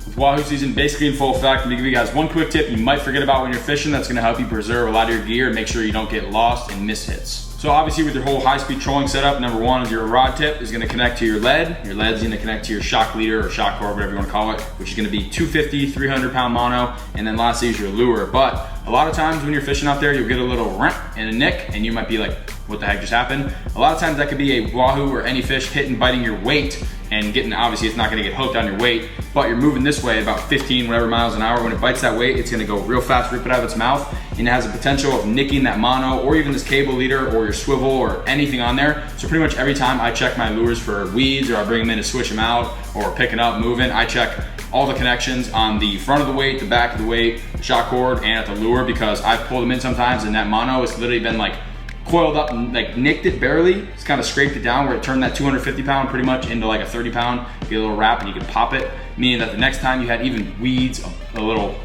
With wahoo season basically in full effect, I'm gonna give you guys one quick tip you might forget about when you're fishing that's gonna help you preserve a lot of your gear and make sure you don't get lost and miss hits. So obviously with your whole high-speed trolling setup, number one is your rod tip is gonna connect to your lead. Your lead's gonna connect to your shock leader or shock cord, whatever you wanna call it, which is gonna be 250, 300 pound mono, and then lastly is your lure. But a lot of times when you're fishing out there, you'll get a little rent and a nick, and you might be like, what the heck just happened? A lot of times that could be a wahoo or any fish hitting, biting your weight and getting, obviously it's not gonna get hooked on your weight, but you're moving this way about 15 whatever miles an hour. When it bites that weight, it's gonna go real fast, rip it out of its mouth, and it has a potential of nicking that mono or even this cable leader or your swivel or anything on there. So pretty much every time I check my lures for weeds or I bring them in to switch them out or picking up, moving, I check all the connections on the front of the weight, the back of the weight, shock cord, and at the lure, because I've pulled them in sometimes and that mono has literally been like coiled up and like nicked it barely. It's kind of scraped it down where it turned that 250 pound pretty much into like a 30 pound, get a little wrap and you can pop it. Meaning that the next time you had even weeds, a little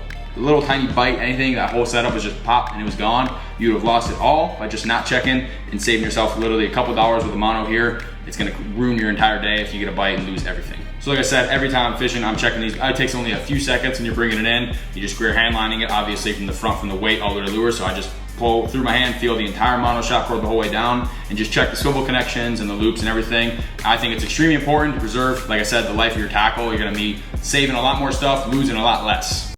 tiny bite, anything, that whole setup was just popped and it was gone. You would have lost it all by just not checking and saving yourself literally a couple dollars with a mono here. It's gonna ruin your entire day if you get a bite and lose everything. So like I said, every time I'm fishing, I'm checking these. It takes only a few seconds when you're bringing it in. You just rear hand lining it, obviously from the front, from the weight all the way to the lure. So I just pull through my hand, feel the entire mono shock cord the whole way down, and just check the swivel connections and the loops and everything. I think it's extremely important to preserve, like I said, the life of your tackle. You're gonna be saving a lot more stuff, losing a lot less.